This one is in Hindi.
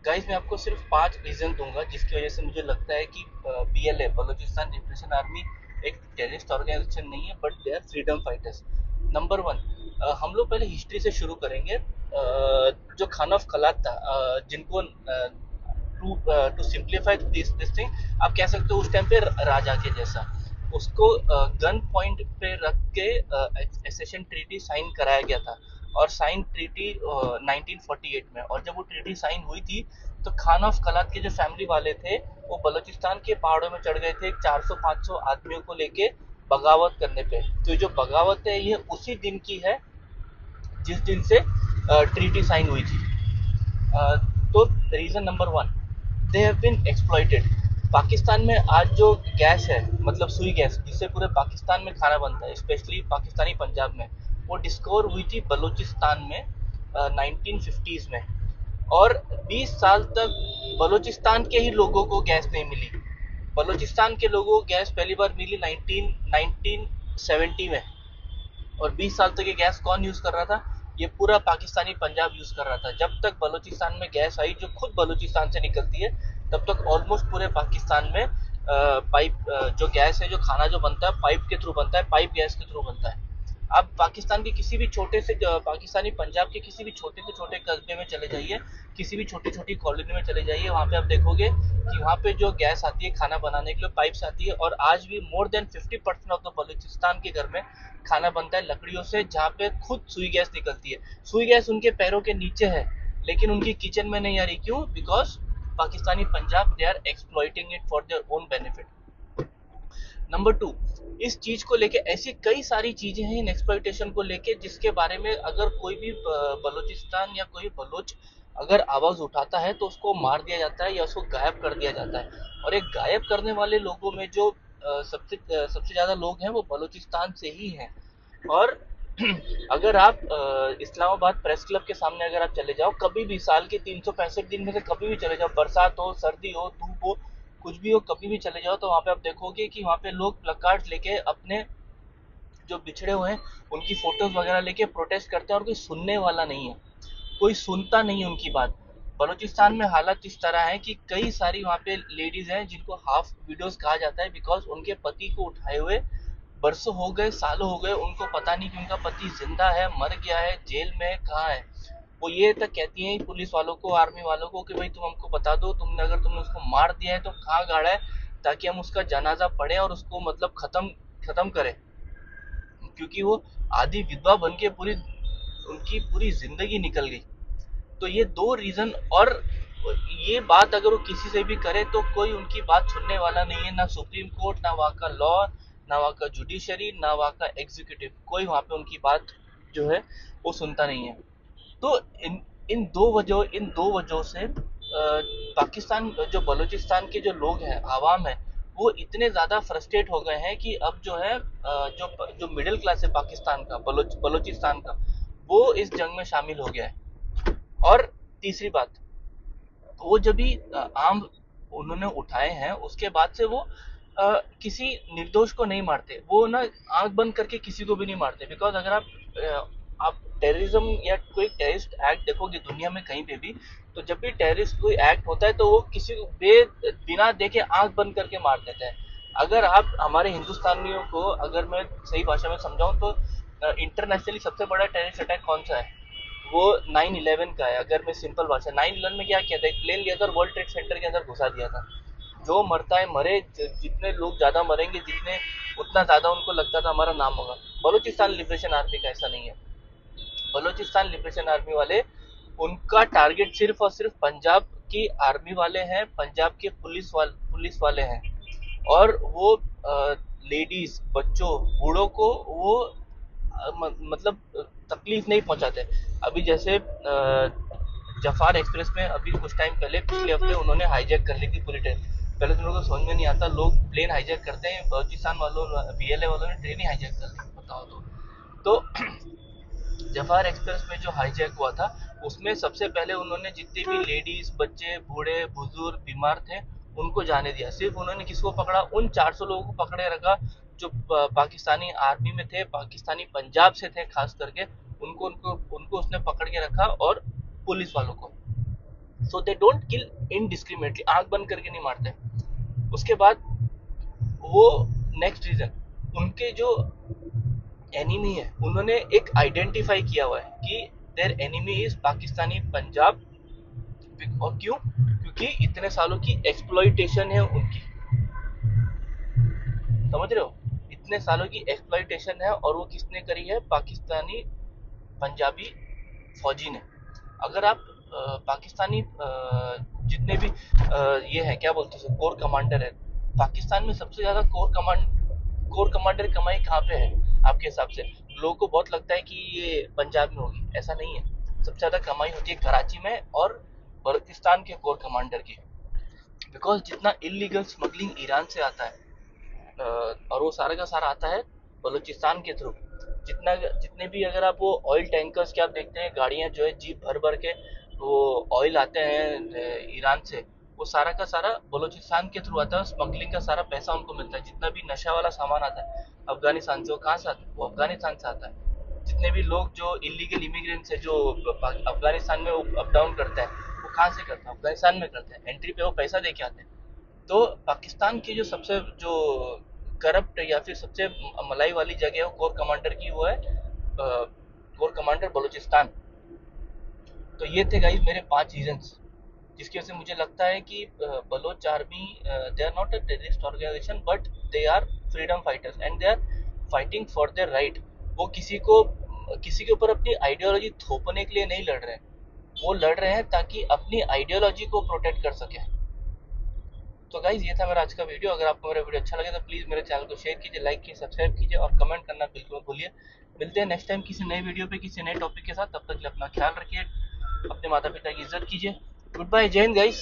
गाइस मैं आपको सिर्फ 5 रीजन दूंगा जिसकी वजह से मुझे लगता है कि बीएलए बलूचिस्तान लिबरेशन आर्मी एक टेररिस्ट ऑर्गेनाइजेशन नहीं है, but they are freedom fighters. Number one, हम लोग पहले हिस्ट्री से शुरू करेंगे। जो खान ऑफ खलात था, जिनको टू सिंप्लीफाई दिस थिंग आप कह सकते हो उस टाइम पे राजा के जैसा, उसको गन पॉइंट पे रख के एसेशन ट्रीटी साइन कराया गया था। और साइन ट्रीटी 1948 में, और जब वो ट्रीटी साइन हुई थी तो खान ऑफ कलात के जो फैमिली वाले थे वो बलूचिस्तान के पहाड़ों में चढ़ गए थे 400-500 आदमियों को लेके बगावत करने पे। तो जो बगावत है ये उसी दिन की है जिस दिन से ट्रीटी साइन हुई थी। अ, तो reason number one, they have been exploited. Pakistan में आज जो गैस है, मतलब सुई गैस जिससे पूरे पाकिस्तान में खाना बनता है, स्पेशली पाकिस्तानी पंजाब में, वो डिस्कवर हुई थी बलूचिस्तान में 1950s में। और 20 साल तक बलूचिस्तान के ही लोगों को गैस नहीं मिली। बलूचिस्तान के लोगों को गैस पहली बार मिली 1970 में। और 20 साल तक ये गैस कौन यूज कर रहा था? ये पूरा पाकिस्तानी पंजाब यूज कर रहा था। जब तक बलूचिस्तान में गैस आई जो खुद बलूचिस्तान से निकलती है, तब तक ऑलमोस्ट पूरे पाकिस्तान में पाइप जो गैस है, जो खाना जो बनता है पाइप के थ्रू बनता है, पाइप गैस के थ्रू बनता है। आप पाकिस्तान के किसी भी छोटे से पाकिस्तानी पंजाब के किसी भी छोटे से छोटे कस्बे में चले जाइए, किसी भी छोटी छोटी कॉलोनी में चले जाइए, वहाँ पे आप देखोगे कि वहाँ पे जो गैस आती है खाना बनाने के लिए पाइप से आती है। और आज भी more than 50% of the Balochistan के घर में खाना बनता है लकड़ियों से, जहाँ पे खुद सुई गैस निकलती है। सुई गैस उनके पैरों के नीचे है लेकिन उनकी किचन में नहीं आ रही। क्यों? Because Pakistani Punjab they are exploiting it for their own benefit. Number two, इस चीज को लेके ऐसी कई सारी चीजें हैं इन एक्सप्लॉइटेशन को लेके जिसके बारे में अगर कोई भी बलूचिस्तान या कोई बलोच अगर आवाज उठाता है तो उसको मार दिया जाता है या उसको गायब कर दिया जाता है। और एक गायब करने वाले लोगों में जो सबसे ज्यादा लोग हैं वो बलूचिस्तान से ही हैं। और अगर आप इस्लामाबाद प्रेस क्लब के सामने अगर आप चले जाओ कभी भी, साल के 365 दिन में से कभी भी चले जाओ, बरसात हो, सर्दी हो, धूप हो, कुछ भी हो, कभी भी चले जाओ, तो वहाँ पे आप देखोगे कि वहाँ पे लोग प्लकार्ड लेके अपने जो बिछड़े हुए हैं उनकी फोटोज वगैरह लेके प्रोटेस्ट करते हैं। और कोई सुनने वाला नहीं है, कोई सुनता नहीं है उनकी बात। बलूचिस्तान में हालत इस तरह है कि कई सारी वहाँ पे लेडीज हैं जिनको हाफ विडोज कहा जाता है, बिकॉज उनके पति को उठाए हुए बरसों हो गए, सालों हो गए, उनको पता नहीं कि उनका पति जिंदा है, मर गया है, जेल में है, कहाँ है। वो ये तक कहती हैं पुलिस वालों को, आर्मी वालों को, कि भाई तुम हमको बता दो, तुमने उसको मार दिया है तो कहाँ गाड़ा है, ताकि हम उसका जनाजा पढ़े और उसको मतलब खत्म खत्म करें। क्योंकि वो आधी विधवा बन के पूरी उनकी पूरी जिंदगी निकल गई। तो ये दो रीजन। और ये बात अगर वो किसी से भी करे तो कोई उनकी बात सुनने वाला नहीं है, ना सुप्रीम कोर्ट, ना वहाँ का लॉ, ना वहाँ का जुडिशरी, ना वहाँ का एग्जीक्यूटिव, कोई वहाँ पे उनकी बात जो है वो सुनता नहीं है। तो इन दो वजहों से पाकिस्तान, जो बलूचिस्तान के जो लोग हैं, आवाम है, वो इतने ज्यादा फ्रस्ट्रेट हो गए हैं कि अब जो है जो जो मिडिल क्लास है पाकिस्तान का, बलूचिस्तान का, वो इस जंग में शामिल हो गया है। और तीसरी बात, वो जब भी आम उन्होंने उठाए हैं उसके बाद से वो किसी निर्दोष को नहीं मारते। वो ना आंख बंद करके किसी को भी नहीं मारते। बिकॉज अगर आप टेररिज्म या कोई टेररिस्ट एक्ट देखोगे दुनिया में कहीं पे भी, तो जब भी टेररिस्ट कोई एक्ट होता है तो वो किसी को बिना देखे आंख बंद करके मार देते हैं। अगर आप हमारे हिंदुस्तानियों को अगर मैं सही भाषा में समझाऊं तो इंटरनेशनली सबसे बड़ा टेररिस्ट अटैक कौन सा है? वो 9/11 का है। अगर मैं सिंपल भाषा, 9/11 में क्या किया था, एक प्लेन लिया था और वर्ल्ड ट्रेड सेंटर के अंदर घुसा दिया था। जो मरता है मरे, जितने लोग ज्यादा मरेंगे जितने, उतना ज्यादा उनको लगता था हमारा नाम होगा। बलूचिस्तान लिबरेशन आर्मी का ऐसा नहीं है। बलूचिस्तान लिबरेशन आर्मी वाले, उनका टारगेट सिर्फ और सिर्फ पंजाब की आर्मी वाले हैं, पंजाब के पुलिस वाले हैं। और वो लेडीज, बच्चों, बूढ़ों को वो मतलब तकलीफ नहीं पहुंचाते। अभी जैसे जफार एक्सप्रेस में अभी कुछ टाइम पहले, पिछले हफ्ते उन्होंने हाईजैक कर ली थी पूरी ट्रेन। पहले तो लोगों को समझ में नहीं आता, लोग प्लेन हाईजैक करते हैं, बलूचिस्तान वालों, बीएलए वालों ने ट्रेन ही हाईजैक कर ली, बताओ तो जफार एक्सप्रेस में जो हाईजैक हुआ था उसमें सबसे पहले उन्होंने जितने भी लेडीज, बच्चे, बूढ़े, बुजुर्ग, बीमार थे उनको जाने दिया। सिर्फ उन्होंने किसको पकड़ा? उन 400 लोगों को पकड़े रखा जो पाकिस्तानी आर्मी में थे, पाकिस्तानी पंजाब से थे खास करके। उनको उनको उनको उसने पकड़ के रखा। और पुलिस वालों को, सो दे डोंट किल इनडिस्क्रिमिनेटली, आंख बंद करके नहीं मारते। उसके बाद वो नेक्स्ट रीजन, उनके जो एनिमी है उन्होंने एक आइडेंटिफाई किया हुआ है कि their enemy is Pakistani Punjab. और क्यों? क्योंकि इतने सालों की एक्सप्लॉइटेशन है उनकी, समझ रहे हो? इतने सालों की एक्सप्लॉइटेशन है, और वो किसने करी है? पाकिस्तानी पंजाबी फौजी ने। अगर आप पाकिस्तानी जितने भी ये है क्या बोलते हैं कोर कमांडर है, पाकिस्तान में सबसे ज्यादा कोर कमांडर कमाई कहाँ पे है आपके हिसाब से? लोगों को बहुत लगता है कि ये पंजाब में होगी, ऐसा नहीं है। सबसे ज्यादा कमाई होती है कराची में और बलूचिस्तान के कोर कमांडर की, बिकॉज जितना इलीगल स्मगलिंग ईरान से आता है और वो सारा का सारा आता है बलूचिस्तान के थ्रू। जितने भी अगर आप वो ऑयल टैंकर्स के आप देखते हैं, गाड़ियां जो है जीप भर भर के वो ऑयल आते हैं ईरान से, वो सारा का सारा बलूचिस्तान के थ्रू आता है। स्मगलिंग का सारा पैसा उनको मिलता है। जितना भी नशा वाला सामान आता है अफगानिस्तान से, वो कहाँ से आता है? वो अफगानिस्तान से आता है। जितने भी लोग जो इलीगल इमिग्रेंट्स है जो अफगानिस्तान में अप डाउन करता है, वो कहाँ से करता है? अफगानिस्तान में करते हैं। एंट्री पे वो पैसा दे के आते हैं। तो पाकिस्तान की जो सबसे जो करप्ट या फिर सबसे मलाई वाली जगह है कोर कमांडर की, वो है कोर कमांडर बलूचिस्तान। तो ये थे गाइस मेरे 5 रीजंस जिसकी वजह से मुझे लगता है कि Baloch army they are not a terrorist organisation, but they are freedom fighters and they are fighting for their right. वो किसी के ऊपर अपनी आइडियोलॉजी थोपने के लिए नहीं लड़ रहे हैं, वो लड़ रहे हैं ताकि अपनी आइडियोलॉजी को प्रोटेक्ट कर सके। तो गाइज ये था मेरा आज का वीडियो। अगर आपको मेरा वीडियो अच्छा लगे तो प्लीज़ मेरे चैनल को शेयर कीजिए, लाइक कीजिए, सब्सक्राइब कीजिए और कमेंट करना बिल्कुल मत भूलिए। मिलते हैं नेक्स्ट टाइम किसी नए वीडियो पे किसी नए टॉपिक के साथ। तब तक के लिए अपना ख्याल रखिए, अपने माता पिता की इज्जत कीजिए। गुड बाय, जय हिंद गाइस।